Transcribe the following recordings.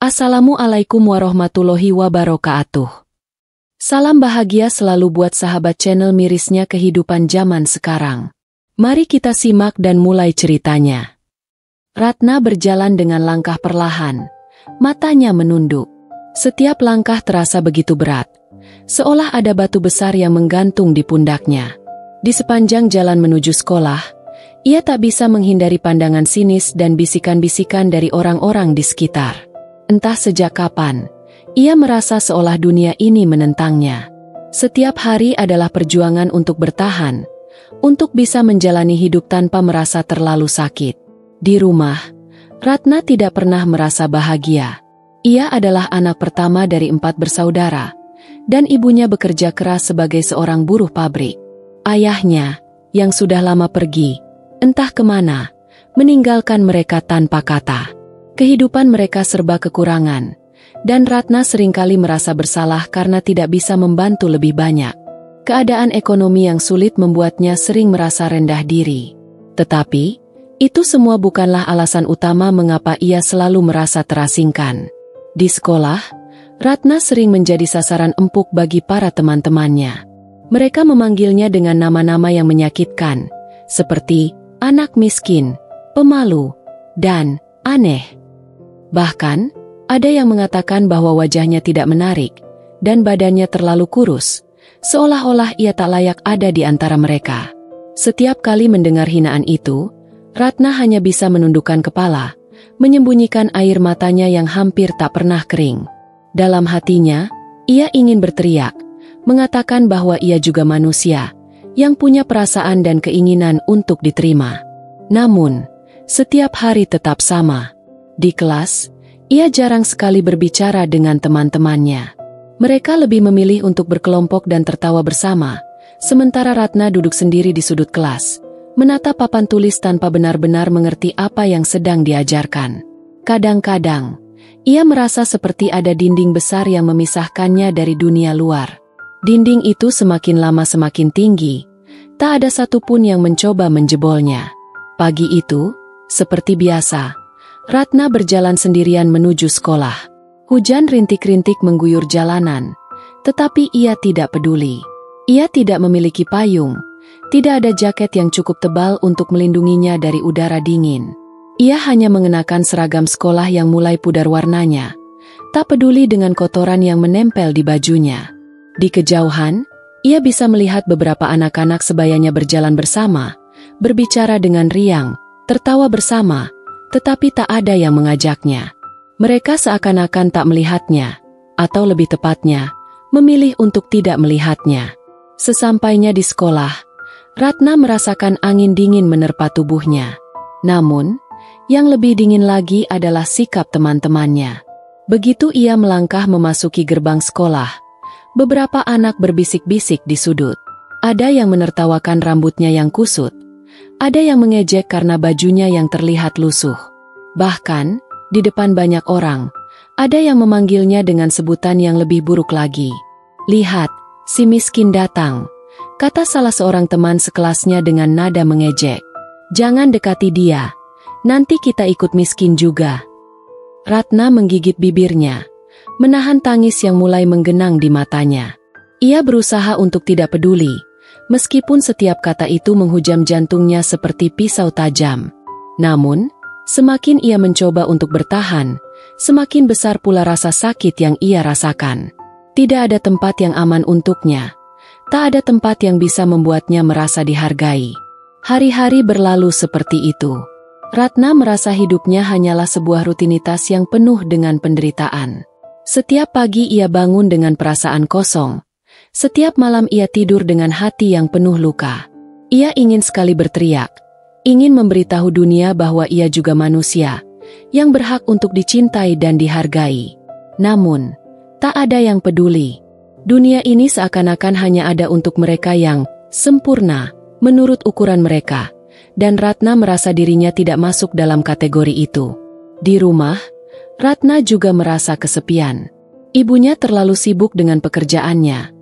Assalamualaikum warahmatullahi wabarakatuh. Salam bahagia selalu buat sahabat channel mirisnya kehidupan zaman sekarang. Mari kita simak dan mulai ceritanya. Ratna berjalan dengan langkah perlahan, matanya menunduk. Setiap langkah terasa begitu berat, seolah ada batu besar yang menggantung di pundaknya. Di sepanjang jalan menuju sekolah, ia tak bisa menghindari pandangan sinis dan bisikan-bisikan dari orang-orang di sekitar. Entah sejak kapan, ia merasa seolah dunia ini menentangnya. Setiap hari adalah perjuangan untuk bertahan, untuk bisa menjalani hidup tanpa merasa terlalu sakit. Di rumah, Ratna tidak pernah merasa bahagia. Ia adalah anak pertama dari 4 bersaudara, dan ibunya bekerja keras sebagai seorang buruh pabrik. Ayahnya, yang sudah lama pergi, entah kemana, meninggalkan mereka tanpa kata. Kehidupan mereka serba kekurangan, dan Ratna seringkali merasa bersalah karena tidak bisa membantu lebih banyak. Keadaan ekonomi yang sulit membuatnya sering merasa rendah diri. Tetapi, itu semua bukanlah alasan utama mengapa ia selalu merasa terasingkan. Di sekolah, Ratna sering menjadi sasaran empuk bagi para teman-temannya. Mereka memanggilnya dengan nama-nama yang menyakitkan, seperti anak miskin, pemalu, dan aneh. Bahkan, ada yang mengatakan bahwa wajahnya tidak menarik, dan badannya terlalu kurus, seolah-olah ia tak layak ada di antara mereka. Setiap kali mendengar hinaan itu, Ratna hanya bisa menundukkan kepala, menyembunyikan air matanya yang hampir tak pernah kering. Dalam hatinya, ia ingin berteriak, mengatakan bahwa ia juga manusia, yang punya perasaan dan keinginan untuk diterima. Namun, setiap hari tetap sama. Di kelas, ia jarang sekali berbicara dengan teman-temannya. Mereka lebih memilih untuk berkelompok dan tertawa bersama, sementara Ratna duduk sendiri di sudut kelas, menatap papan tulis tanpa benar-benar mengerti apa yang sedang diajarkan. Kadang-kadang, ia merasa seperti ada dinding besar yang memisahkannya dari dunia luar. Dinding itu semakin lama semakin tinggi, tak ada satupun yang mencoba menjebolnya. Pagi itu, seperti biasa, Ratna berjalan sendirian menuju sekolah. Hujan rintik-rintik mengguyur jalanan, tetapi ia tidak peduli. Ia tidak memiliki payung, tidak ada jaket yang cukup tebal untuk melindunginya dari udara dingin. Ia hanya mengenakan seragam sekolah yang mulai pudar warnanya, tak peduli dengan kotoran yang menempel di bajunya. Di kejauhan, ia bisa melihat beberapa anak-anak sebayanya berjalan bersama, berbicara dengan riang, tertawa bersama, tetapi tak ada yang mengajaknya. Mereka seakan-akan tak melihatnya, atau lebih tepatnya, memilih untuk tidak melihatnya. Sesampainya di sekolah, Ratna merasakan angin dingin menerpa tubuhnya. Namun, yang lebih dingin lagi adalah sikap teman-temannya. Begitu ia melangkah memasuki gerbang sekolah, beberapa anak berbisik-bisik di sudut. Ada yang menertawakan rambutnya yang kusut, ada yang mengejek karena bajunya yang terlihat lusuh. Bahkan, di depan banyak orang, ada yang memanggilnya dengan sebutan yang lebih buruk lagi. "Lihat, si miskin datang," kata salah seorang teman sekelasnya dengan nada mengejek. "Jangan dekati dia, nanti kita ikut miskin juga." Ratna menggigit bibirnya, menahan tangis yang mulai menggenang di matanya. Ia berusaha untuk tidak peduli, meskipun setiap kata itu menghujam jantungnya seperti pisau tajam. Namun, semakin ia mencoba untuk bertahan, semakin besar pula rasa sakit yang ia rasakan. Tidak ada tempat yang aman untuknya. Tak ada tempat yang bisa membuatnya merasa dihargai. Hari-hari berlalu seperti itu. Ratna merasa hidupnya hanyalah sebuah rutinitas yang penuh dengan penderitaan. Setiap pagi ia bangun dengan perasaan kosong. Setiap malam ia tidur dengan hati yang penuh luka. Ia ingin sekali berteriak, ingin memberitahu dunia bahwa ia juga manusia, yang berhak untuk dicintai dan dihargai. Namun, tak ada yang peduli. Dunia ini seakan-akan hanya ada untuk mereka yang sempurna, menurut ukuran mereka, dan Ratna merasa dirinya tidak masuk dalam kategori itu. Di rumah, Ratna juga merasa kesepian. Ibunya terlalu sibuk dengan pekerjaannya,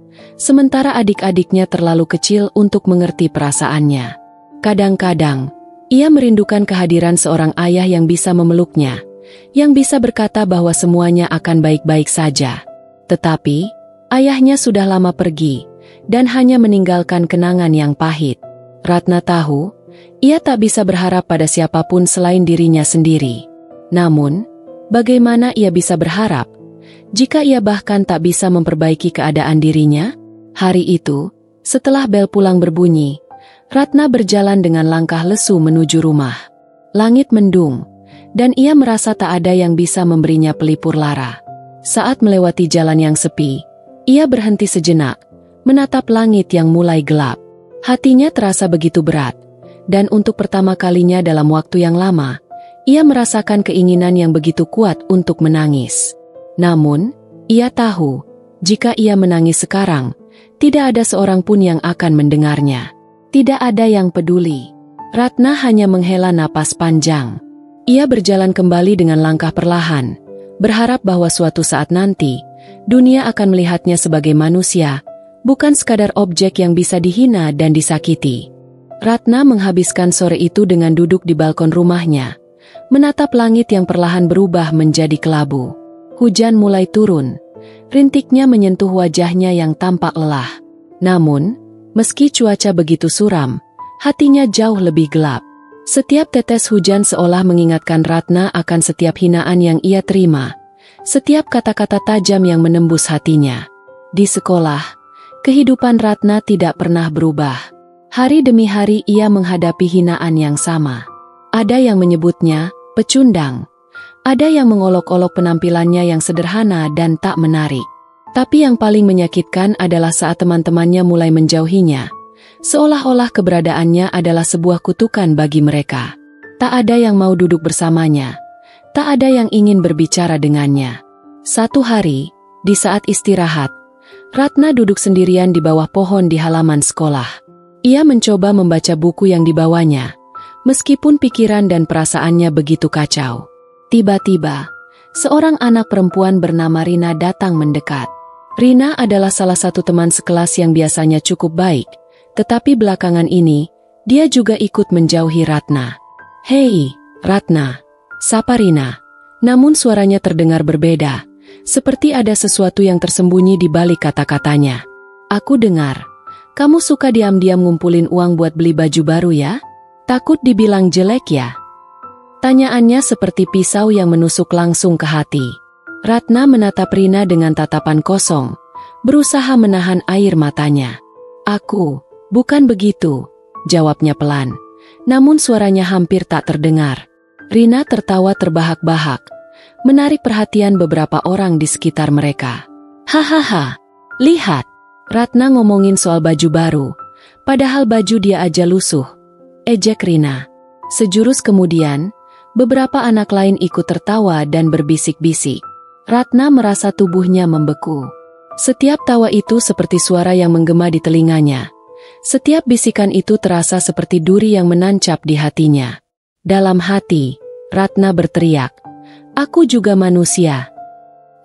sementara adik-adiknya terlalu kecil untuk mengerti perasaannya. Kadang-kadang, ia merindukan kehadiran seorang ayah yang bisa memeluknya, yang bisa berkata bahwa semuanya akan baik-baik saja. Tetapi, ayahnya sudah lama pergi, dan hanya meninggalkan kenangan yang pahit. Ratna tahu, ia tak bisa berharap pada siapapun selain dirinya sendiri. Namun, bagaimana ia bisa berharap jika ia bahkan tak bisa memperbaiki keadaan dirinya? Hari itu, setelah bel pulang berbunyi, Ratna berjalan dengan langkah lesu menuju rumah. Langit mendung, dan ia merasa tak ada yang bisa memberinya pelipur lara. Saat melewati jalan yang sepi, ia berhenti sejenak, menatap langit yang mulai gelap. Hatinya terasa begitu berat, dan untuk pertama kalinya dalam waktu yang lama, ia merasakan keinginan yang begitu kuat untuk menangis. Namun, ia tahu, jika ia menangis sekarang, tidak ada seorang pun yang akan mendengarnya. Tidak ada yang peduli. Ratna hanya menghela napas panjang. Ia berjalan kembali dengan langkah perlahan, berharap bahwa suatu saat nanti, dunia akan melihatnya sebagai manusia, bukan sekadar objek yang bisa dihina dan disakiti. Ratna menghabiskan sore itu dengan duduk di balkon rumahnya, menatap langit yang perlahan berubah menjadi kelabu. Hujan mulai turun, rintiknya menyentuh wajahnya yang tampak lelah. Namun, meski cuaca begitu suram, hatinya jauh lebih gelap. Setiap tetes hujan seolah mengingatkan Ratna akan setiap hinaan yang ia terima, setiap kata-kata tajam yang menembus hatinya. Di sekolah, kehidupan Ratna tidak pernah berubah. Hari demi hari ia menghadapi hinaan yang sama. Ada yang menyebutnya pecundang, ada yang mengolok-olok penampilannya yang sederhana dan tak menarik. Tapi yang paling menyakitkan adalah saat teman-temannya mulai menjauhinya, seolah-olah keberadaannya adalah sebuah kutukan bagi mereka. Tak ada yang mau duduk bersamanya, tak ada yang ingin berbicara dengannya. Satu hari, di saat istirahat, Ratna duduk sendirian di bawah pohon di halaman sekolah. Ia mencoba membaca buku yang dibawanya, meskipun pikiran dan perasaannya begitu kacau. Tiba-tiba, seorang anak perempuan bernama Rina datang mendekat. Rina adalah salah satu teman sekelas yang biasanya cukup baik, tetapi belakangan ini, dia juga ikut menjauhi Ratna. "Hei, Ratna," sapa Rina. Namun suaranya terdengar berbeda, seperti ada sesuatu yang tersembunyi di balik kata-katanya. "Aku dengar, kamu suka diam-diam ngumpulin uang buat beli baju baru ya? Takut dibilang jelek ya?" Tanyaannya seperti pisau yang menusuk langsung ke hati. Ratna menatap Rina dengan tatapan kosong, berusaha menahan air matanya. "Aku, bukan begitu," jawabnya pelan. Namun suaranya hampir tak terdengar. Rina tertawa terbahak-bahak, menarik perhatian beberapa orang di sekitar mereka. "Hahaha, lihat, Ratna ngomongin soal baju baru, padahal baju dia aja lusuh," ejek Rina. Sejurus kemudian, beberapa anak lain ikut tertawa dan berbisik-bisik. Ratna merasa tubuhnya membeku. Setiap tawa itu seperti suara yang menggema di telinganya. Setiap bisikan itu terasa seperti duri yang menancap di hatinya. Dalam hati, Ratna berteriak, "Aku juga manusia."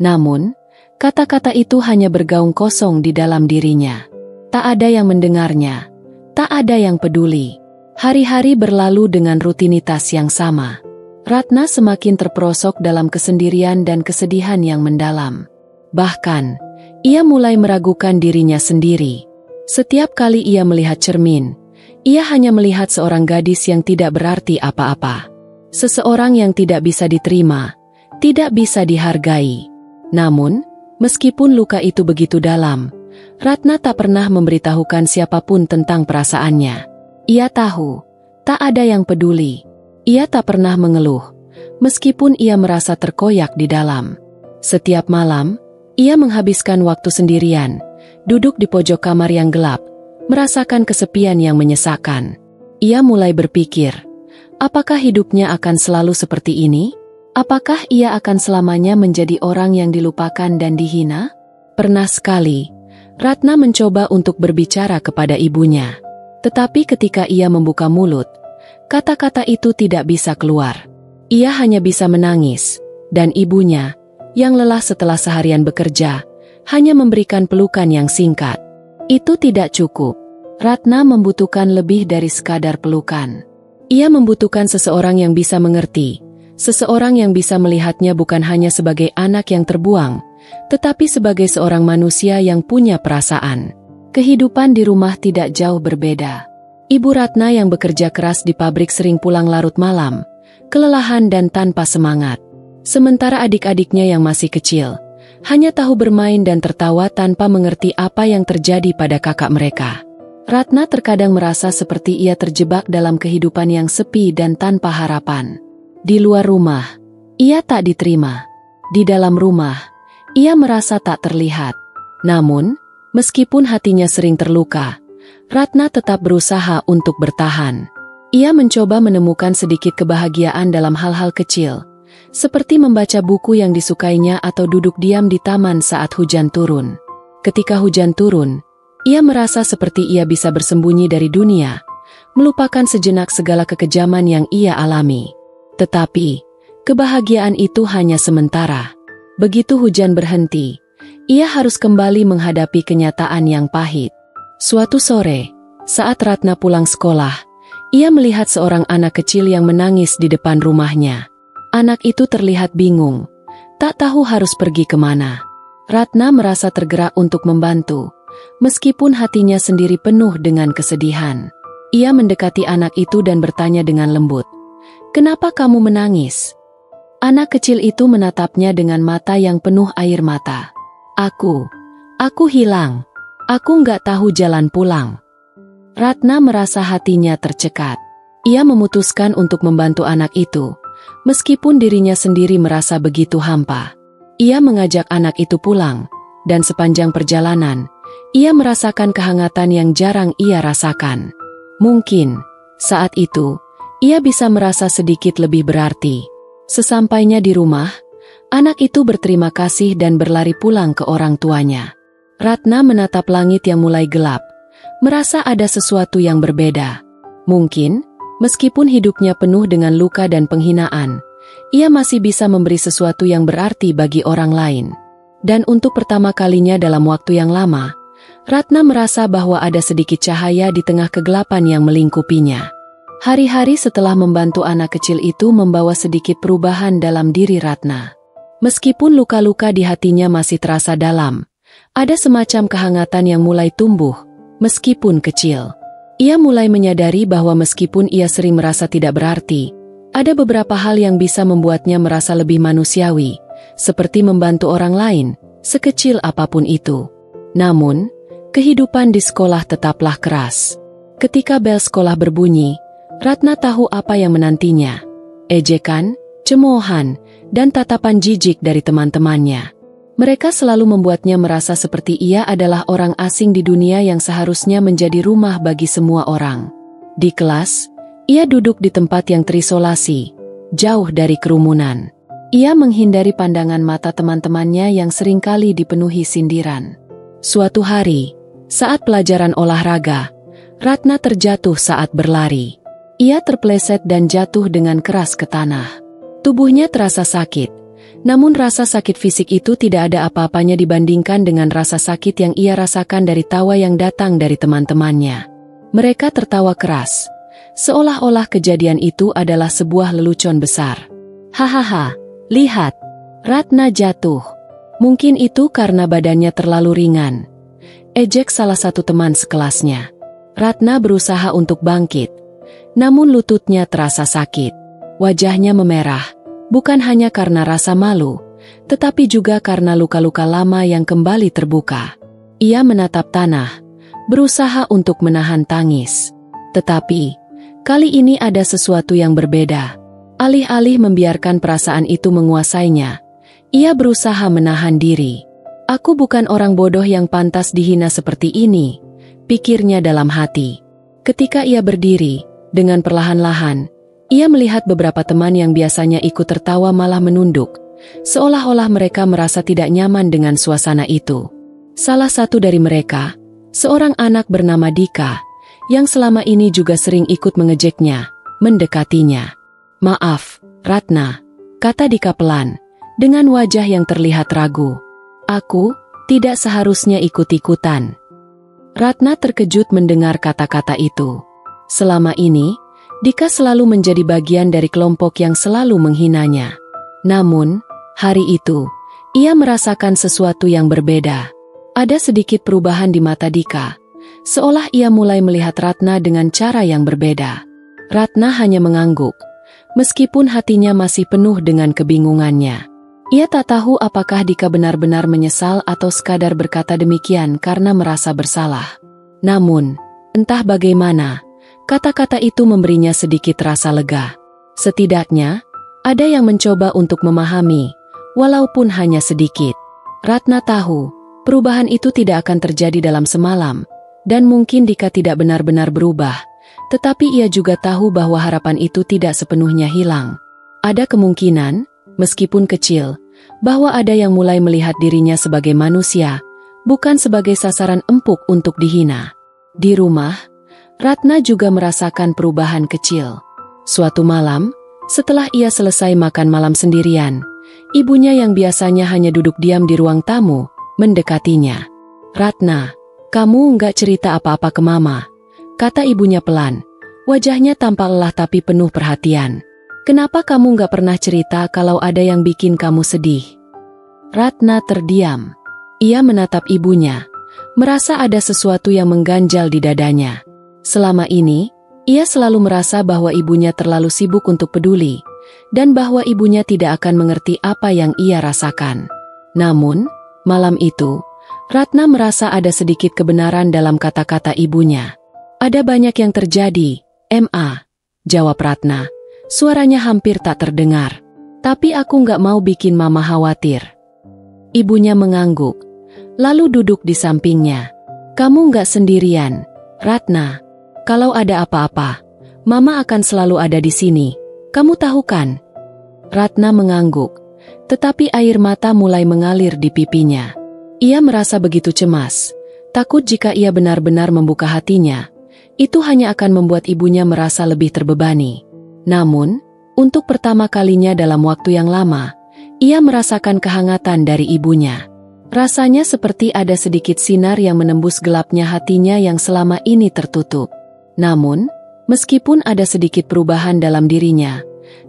Namun, kata-kata itu hanya bergaung kosong di dalam dirinya. Tak ada yang mendengarnya, tak ada yang peduli. Hari-hari berlalu dengan rutinitas yang sama. Ratna semakin terperosok dalam kesendirian dan kesedihan yang mendalam. Bahkan, ia mulai meragukan dirinya sendiri. Setiap kali ia melihat cermin, ia hanya melihat seorang gadis yang tidak berarti apa-apa. Seseorang yang tidak bisa diterima, tidak bisa dihargai. Namun, meskipun luka itu begitu dalam, Ratna tak pernah memberitahukan siapapun tentang perasaannya. Ia tahu, tak ada yang peduli. Ia tak pernah mengeluh, meskipun ia merasa terkoyak di dalam. Setiap malam, ia menghabiskan waktu sendirian, duduk di pojok kamar yang gelap, merasakan kesepian yang menyesakkan. Ia mulai berpikir, apakah hidupnya akan selalu seperti ini? Apakah ia akan selamanya menjadi orang yang dilupakan dan dihina? Pernah sekali, Ratna mencoba untuk berbicara kepada ibunya. Tetapi ketika ia membuka mulut, kata-kata itu tidak bisa keluar. Ia hanya bisa menangis, dan ibunya, yang lelah setelah seharian bekerja, hanya memberikan pelukan yang singkat. Itu tidak cukup. Ratna membutuhkan lebih dari sekadar pelukan. Ia membutuhkan seseorang yang bisa mengerti, seseorang yang bisa melihatnya bukan hanya sebagai anak yang terbuang, tetapi sebagai seorang manusia yang punya perasaan. Kehidupan di rumah tidak jauh berbeda. Ibu Ratna yang bekerja keras di pabrik sering pulang larut malam, kelelahan dan tanpa semangat. Sementara adik-adiknya yang masih kecil, hanya tahu bermain dan tertawa tanpa mengerti apa yang terjadi pada kakak mereka. Ratna terkadang merasa seperti ia terjebak dalam kehidupan yang sepi dan tanpa harapan. Di luar rumah, ia tak diterima. Di dalam rumah, ia merasa tak terlihat. Namun, meskipun hatinya sering terluka, Ratna tetap berusaha untuk bertahan. Ia mencoba menemukan sedikit kebahagiaan dalam hal-hal kecil, seperti membaca buku yang disukainya atau duduk diam di taman saat hujan turun. Ketika hujan turun, ia merasa seperti ia bisa bersembunyi dari dunia, melupakan sejenak segala kekejaman yang ia alami. Tetapi, kebahagiaan itu hanya sementara. Begitu hujan berhenti, ia harus kembali menghadapi kenyataan yang pahit. Suatu sore, saat Ratna pulang sekolah, ia melihat seorang anak kecil yang menangis di depan rumahnya. Anak itu terlihat bingung, tak tahu harus pergi kemana. Ratna merasa tergerak untuk membantu, meskipun hatinya sendiri penuh dengan kesedihan. Ia mendekati anak itu dan bertanya dengan lembut, "Kenapa kamu menangis?" Anak kecil itu menatapnya dengan mata yang penuh air mata. Aku hilang. Aku nggak tahu jalan pulang." Ratna merasa hatinya tercekat. Ia memutuskan untuk membantu anak itu, meskipun dirinya sendiri merasa begitu hampa. Ia mengajak anak itu pulang, dan sepanjang perjalanan, ia merasakan kehangatan yang jarang ia rasakan. Mungkin, saat itu, ia bisa merasa sedikit lebih berarti. Sesampainya di rumah, anak itu berterima kasih dan berlari pulang ke orang tuanya. Ratna menatap langit yang mulai gelap, merasa ada sesuatu yang berbeda. Mungkin, meskipun hidupnya penuh dengan luka dan penghinaan, ia masih bisa memberi sesuatu yang berarti bagi orang lain. Dan untuk pertama kalinya dalam waktu yang lama, Ratna merasa bahwa ada sedikit cahaya di tengah kegelapan yang melingkupinya. Hari-hari setelah membantu anak kecil itu membawa sedikit perubahan dalam diri Ratna. Meskipun luka-luka di hatinya masih terasa dalam, ada semacam kehangatan yang mulai tumbuh, meskipun kecil. Ia mulai menyadari bahwa meskipun ia sering merasa tidak berarti, ada beberapa hal yang bisa membuatnya merasa lebih manusiawi, seperti membantu orang lain, sekecil apapun itu. Namun, kehidupan di sekolah tetaplah keras. Ketika bel sekolah berbunyi, Ratna tahu apa yang menantinya. Ejekan, cemoohan, dan tatapan jijik dari teman-temannya. Mereka selalu membuatnya merasa seperti ia adalah orang asing di dunia yang seharusnya menjadi rumah bagi semua orang. Di kelas, ia duduk di tempat yang terisolasi, jauh dari kerumunan. Ia menghindari pandangan mata teman-temannya yang seringkali dipenuhi sindiran. Suatu hari, saat pelajaran olahraga, Ratna terjatuh saat berlari. Ia terpeleset dan jatuh dengan keras ke tanah. Tubuhnya terasa sakit. Namun rasa sakit fisik itu tidak ada apa-apanya dibandingkan dengan rasa sakit yang ia rasakan dari tawa yang datang dari teman-temannya. Mereka tertawa keras, seolah-olah kejadian itu adalah sebuah lelucon besar. Hahaha, lihat, Ratna jatuh. Mungkin itu karena badannya terlalu ringan, ejek salah satu teman sekelasnya. Ratna berusaha untuk bangkit, namun lututnya terasa sakit. Wajahnya memerah. Bukan hanya karena rasa malu, tetapi juga karena luka-luka lama yang kembali terbuka. Ia menatap tanah, berusaha untuk menahan tangis. Tetapi, kali ini ada sesuatu yang berbeda. Alih-alih membiarkan perasaan itu menguasainya, ia berusaha menahan diri. "Aku bukan orang bodoh yang pantas dihina seperti ini," pikirnya dalam hati. Ketika ia berdiri, dengan perlahan-lahan, ia melihat beberapa teman yang biasanya ikut tertawa malah menunduk, seolah-olah mereka merasa tidak nyaman dengan suasana itu. Salah satu dari mereka, seorang anak bernama Dika, yang selama ini juga sering ikut mengejeknya, mendekatinya. "Maaf, Ratna," kata Dika pelan, dengan wajah yang terlihat ragu. "Aku tidak seharusnya ikut-ikutan." Ratna terkejut mendengar kata-kata itu. Selama ini, Dika selalu menjadi bagian dari kelompok yang selalu menghinanya. Namun, hari itu, ia merasakan sesuatu yang berbeda. Ada sedikit perubahan di mata Dika, seolah ia mulai melihat Ratna dengan cara yang berbeda. Ratna hanya mengangguk, meskipun hatinya masih penuh dengan kebingungannya. Ia tak tahu apakah Dika benar-benar menyesal atau sekadar berkata demikian karena merasa bersalah. Namun, entah bagaimana, kata-kata itu memberinya sedikit rasa lega. Setidaknya, ada yang mencoba untuk memahami, walaupun hanya sedikit. Ratna tahu, perubahan itu tidak akan terjadi dalam semalam, dan mungkin Dika tidak benar-benar berubah, tetapi ia juga tahu bahwa harapan itu tidak sepenuhnya hilang. Ada kemungkinan, meskipun kecil, bahwa ada yang mulai melihat dirinya sebagai manusia, bukan sebagai sasaran empuk untuk dihina. Di rumah, Ratna juga merasakan perubahan kecil. Suatu malam, setelah ia selesai makan malam sendirian, ibunya yang biasanya hanya duduk diam di ruang tamu, mendekatinya. "Ratna, kamu nggak cerita apa-apa ke Mama?" kata ibunya pelan. Wajahnya tampak lelah tapi penuh perhatian. "Kenapa kamu nggak pernah cerita kalau ada yang bikin kamu sedih?" Ratna terdiam. Ia menatap ibunya, merasa ada sesuatu yang mengganjal di dadanya. Selama ini, ia selalu merasa bahwa ibunya terlalu sibuk untuk peduli, dan bahwa ibunya tidak akan mengerti apa yang ia rasakan. Namun, malam itu, Ratna merasa ada sedikit kebenaran dalam kata-kata ibunya. "Ada banyak yang terjadi, Ma," jawab Ratna. Suaranya hampir tak terdengar. "Tapi aku nggak mau bikin Mama khawatir." Ibunya mengangguk, lalu duduk di sampingnya. "Kamu nggak sendirian, Ratna. Kalau ada apa-apa, Mama akan selalu ada di sini. Kamu tahu kan?" Ratna mengangguk, tetapi air mata mulai mengalir di pipinya. Ia merasa begitu cemas, takut jika ia benar-benar membuka hatinya, itu hanya akan membuat ibunya merasa lebih terbebani. Namun, untuk pertama kalinya dalam waktu yang lama, ia merasakan kehangatan dari ibunya. Rasanya seperti ada sedikit sinar yang menembus gelapnya hatinya yang selama ini tertutup. Namun, meskipun ada sedikit perubahan dalam dirinya,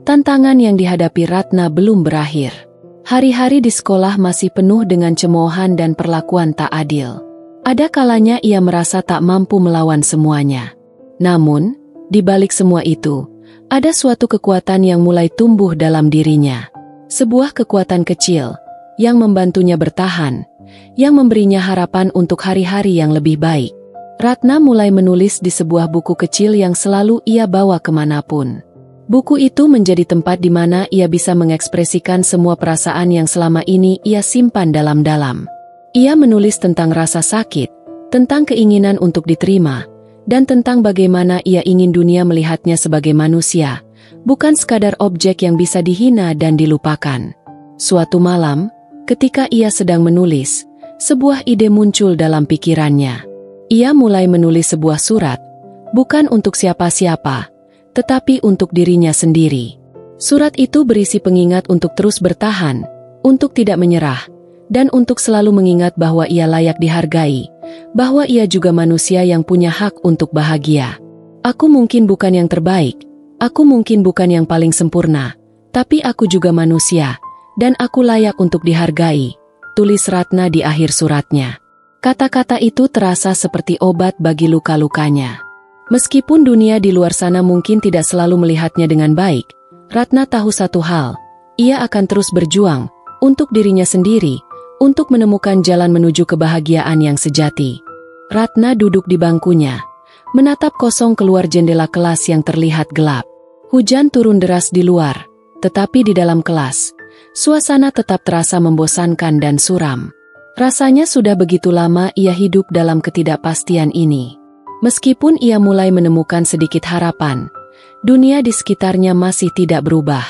tantangan yang dihadapi Ratna belum berakhir. Hari-hari di sekolah masih penuh dengan cemoohan dan perlakuan tak adil. Ada kalanya ia merasa tak mampu melawan semuanya. Namun, di balik semua itu, ada suatu kekuatan yang mulai tumbuh dalam dirinya. Sebuah kekuatan kecil, yang membantunya bertahan, yang memberinya harapan untuk hari-hari yang lebih baik. Ratna mulai menulis di sebuah buku kecil yang selalu ia bawa kemanapun. Buku itu menjadi tempat di mana ia bisa mengekspresikan semua perasaan yang selama ini ia simpan dalam-dalam. Ia menulis tentang rasa sakit, tentang keinginan untuk diterima, dan tentang bagaimana ia ingin dunia melihatnya sebagai manusia, bukan sekadar objek yang bisa dihina dan dilupakan. Suatu malam, ketika ia sedang menulis, sebuah ide muncul dalam pikirannya. Ia mulai menulis sebuah surat, bukan untuk siapa-siapa, tetapi untuk dirinya sendiri. Surat itu berisi pengingat untuk terus bertahan, untuk tidak menyerah, dan untuk selalu mengingat bahwa ia layak dihargai, bahwa ia juga manusia yang punya hak untuk bahagia. "Aku mungkin bukan yang terbaik, aku mungkin bukan yang paling sempurna, tapi aku juga manusia, dan aku layak untuk dihargai," tulis Ratna di akhir suratnya. Kata-kata itu terasa seperti obat bagi luka-lukanya. Meskipun dunia di luar sana mungkin tidak selalu melihatnya dengan baik, Ratna tahu satu hal, ia akan terus berjuang, untuk dirinya sendiri, untuk menemukan jalan menuju kebahagiaan yang sejati. Ratna duduk di bangkunya, menatap kosong keluar jendela kelas yang terlihat gelap. Hujan turun deras di luar, tetapi di dalam kelas, suasana tetap terasa membosankan dan suram. Rasanya sudah begitu lama ia hidup dalam ketidakpastian ini. Meskipun ia mulai menemukan sedikit harapan, dunia di sekitarnya masih tidak berubah.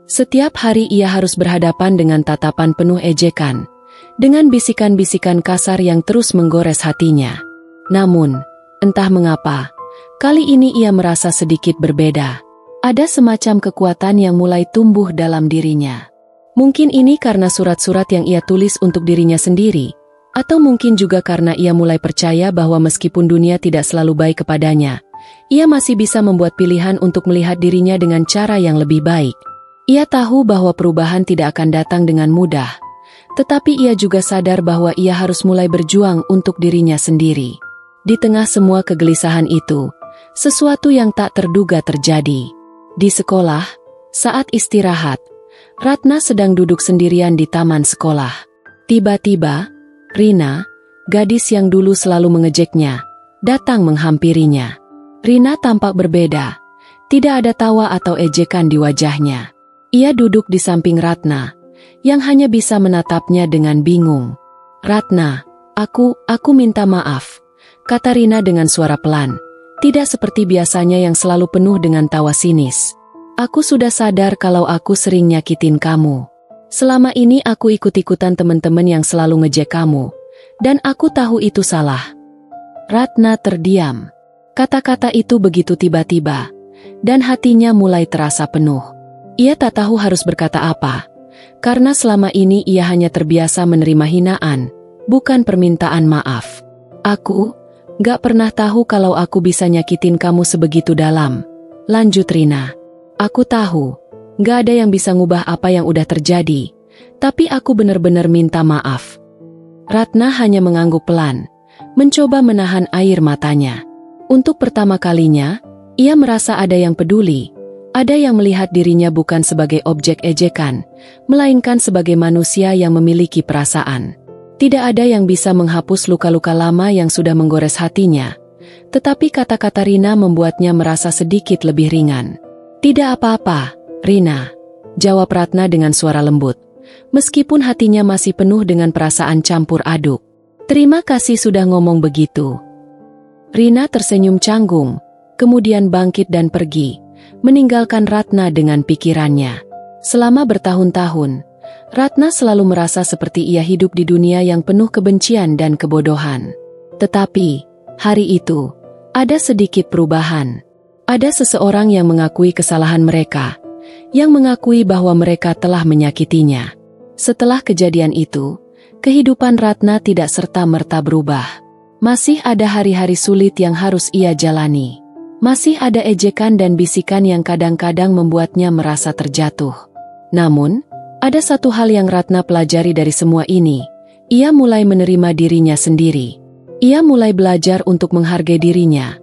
Setiap hari ia harus berhadapan dengan tatapan penuh ejekan, dengan bisikan-bisikan kasar yang terus menggores hatinya. Namun, entah mengapa, kali ini ia merasa sedikit berbeda. Ada semacam kekuatan yang mulai tumbuh dalam dirinya. Mungkin ini karena surat-surat yang ia tulis untuk dirinya sendiri, atau mungkin juga karena ia mulai percaya bahwa meskipun dunia tidak selalu baik kepadanya, ia masih bisa membuat pilihan untuk melihat dirinya dengan cara yang lebih baik. Ia tahu bahwa perubahan tidak akan datang dengan mudah, tetapi ia juga sadar bahwa ia harus mulai berjuang untuk dirinya sendiri. Di tengah semua kegelisahan itu, sesuatu yang tak terduga terjadi. Di sekolah, saat istirahat, Ratna sedang duduk sendirian di taman sekolah. Tiba-tiba, Rina, gadis yang dulu selalu mengejeknya, datang menghampirinya. Rina tampak berbeda, tidak ada tawa atau ejekan di wajahnya. Ia duduk di samping Ratna, yang hanya bisa menatapnya dengan bingung. "Ratna, aku minta maaf," kata Rina dengan suara pelan, tidak seperti biasanya yang selalu penuh dengan tawa sinis. "Aku sudah sadar kalau aku sering nyakitin kamu. Selama ini aku ikut-ikutan teman-teman yang selalu ngejek kamu, dan aku tahu itu salah." Ratna terdiam. Kata-kata itu begitu tiba-tiba, dan hatinya mulai terasa penuh. Ia tak tahu harus berkata apa, karena selama ini ia hanya terbiasa menerima hinaan, bukan permintaan maaf. "Aku gak pernah tahu kalau aku bisa nyakitin kamu sebegitu dalam," lanjut Rina. "Aku tahu, gak ada yang bisa ngubah apa yang udah terjadi, tapi aku benar-benar minta maaf." Ratna hanya mengangguk pelan, mencoba menahan air matanya. Untuk pertama kalinya, ia merasa ada yang peduli, ada yang melihat dirinya bukan sebagai objek ejekan, melainkan sebagai manusia yang memiliki perasaan. Tidak ada yang bisa menghapus luka-luka lama yang sudah menggores hatinya, tetapi kata-kata Rina membuatnya merasa sedikit lebih ringan. "Tidak apa-apa, Rina," jawab Ratna dengan suara lembut, meskipun hatinya masih penuh dengan perasaan campur aduk. "Terima kasih sudah ngomong begitu." Rina tersenyum canggung, kemudian bangkit dan pergi, meninggalkan Ratna dengan pikirannya. Selama bertahun-tahun, Ratna selalu merasa seperti ia hidup di dunia yang penuh kebencian dan kebodohan. Tetapi, hari itu, ada sedikit perubahan. Ada seseorang yang mengakui kesalahan mereka, yang mengakui bahwa mereka telah menyakitinya. Setelah kejadian itu, kehidupan Ratna tidak serta-merta berubah. Masih ada hari-hari sulit yang harus ia jalani. Masih ada ejekan dan bisikan yang kadang-kadang membuatnya merasa terjatuh. Namun, ada satu hal yang Ratna pelajari dari semua ini. Ia mulai menerima dirinya sendiri. Ia mulai belajar untuk menghargai dirinya,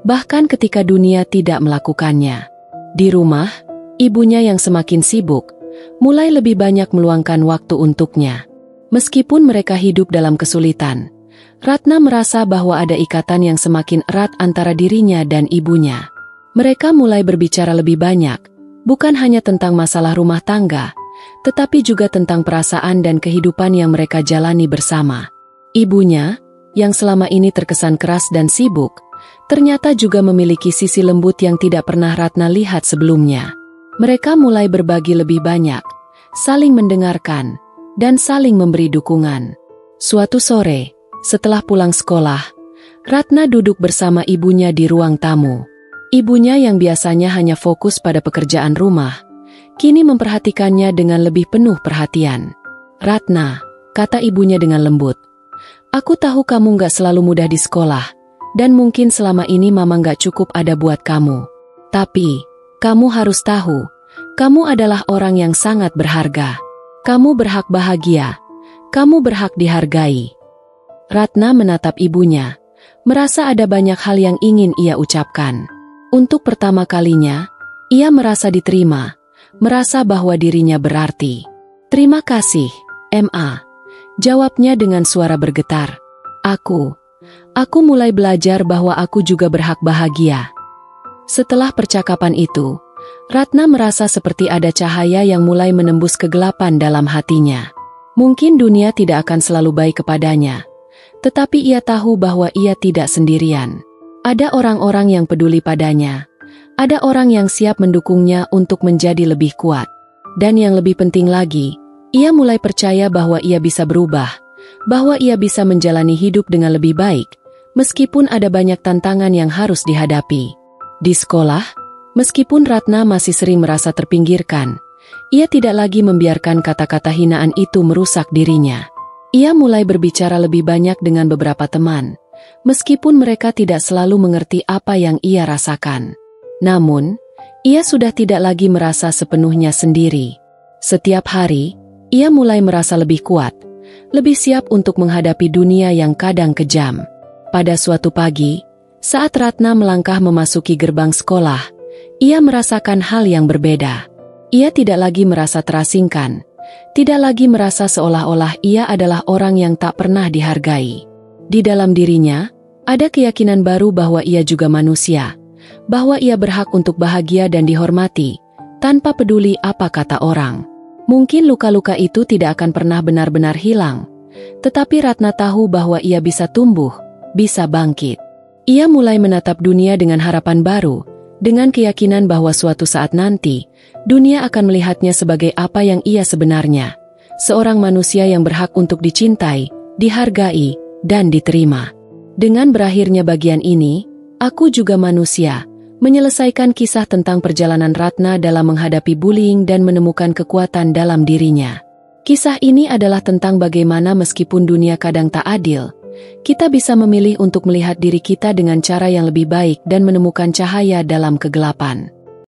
bahkan ketika dunia tidak melakukannya. Di rumah, ibunya yang semakin sibuk, mulai lebih banyak meluangkan waktu untuknya. Meskipun mereka hidup dalam kesulitan, Ratna merasa bahwa ada ikatan yang semakin erat antara dirinya dan ibunya. Mereka mulai berbicara lebih banyak, bukan hanya tentang masalah rumah tangga, tetapi juga tentang perasaan dan kehidupan yang mereka jalani bersama. Ibunya, yang selama ini terkesan keras dan sibuk, ternyata juga memiliki sisi lembut yang tidak pernah Ratna lihat sebelumnya. Mereka mulai berbagi lebih banyak, saling mendengarkan, dan saling memberi dukungan. Suatu sore, setelah pulang sekolah, Ratna duduk bersama ibunya di ruang tamu. Ibunya yang biasanya hanya fokus pada pekerjaan rumah, kini memperhatikannya dengan lebih penuh perhatian. "Ratna," kata ibunya dengan lembut, "aku tahu kamu gak selalu mudah di sekolah, dan mungkin selama ini mama gak cukup ada buat kamu. Tapi, kamu harus tahu, kamu adalah orang yang sangat berharga. Kamu berhak bahagia, kamu berhak dihargai." Ratna menatap ibunya, merasa ada banyak hal yang ingin ia ucapkan. Untuk pertama kalinya, ia merasa diterima, merasa bahwa dirinya berarti. "Terima kasih, Ma," jawabnya dengan suara bergetar. Aku mulai belajar bahwa aku juga berhak bahagia." Setelah percakapan itu, Ratna merasa seperti ada cahaya yang mulai menembus kegelapan dalam hatinya. Mungkin dunia tidak akan selalu baik kepadanya, tetapi ia tahu bahwa ia tidak sendirian. Ada orang-orang yang peduli padanya. Ada orang yang siap mendukungnya untuk menjadi lebih kuat. Dan yang lebih penting lagi, ia mulai percaya bahwa ia bisa berubah, bahwa ia bisa menjalani hidup dengan lebih baik, meskipun ada banyak tantangan yang harus dihadapi. Di sekolah, meskipun Ratna masih sering merasa terpinggirkan, ia tidak lagi membiarkan kata-kata hinaan itu merusak dirinya. Ia mulai berbicara lebih banyak dengan beberapa teman, meskipun mereka tidak selalu mengerti apa yang ia rasakan. Namun, ia sudah tidak lagi merasa sepenuhnya sendiri. Setiap hari, ia mulai merasa lebih kuat, lebih siap untuk menghadapi dunia yang kadang kejam. Pada suatu pagi, saat Ratna melangkah memasuki gerbang sekolah, ia merasakan hal yang berbeda. Ia tidak lagi merasa terasingkan, tidak lagi merasa seolah-olah ia adalah orang yang tak pernah dihargai. Di dalam dirinya, ada keyakinan baru bahwa ia juga manusia, bahwa ia berhak untuk bahagia dan dihormati, tanpa peduli apa kata orang. Mungkin luka-luka itu tidak akan pernah benar-benar hilang, tetapi Ratna tahu bahwa ia bisa tumbuh, bisa bangkit. Ia mulai menatap dunia dengan harapan baru, dengan keyakinan bahwa suatu saat nanti, dunia akan melihatnya sebagai apa yang ia sebenarnya. Seorang manusia yang berhak untuk dicintai, dihargai, dan diterima. Dengan berakhirnya bagian ini, Aku Juga Manusia, menyelesaikan kisah tentang perjalanan Ratna dalam menghadapi bullying dan menemukan kekuatan dalam dirinya. Kisah ini adalah tentang bagaimana meskipun dunia kadang tak adil, kita bisa memilih untuk melihat diri kita dengan cara yang lebih baik dan menemukan cahaya dalam kegelapan.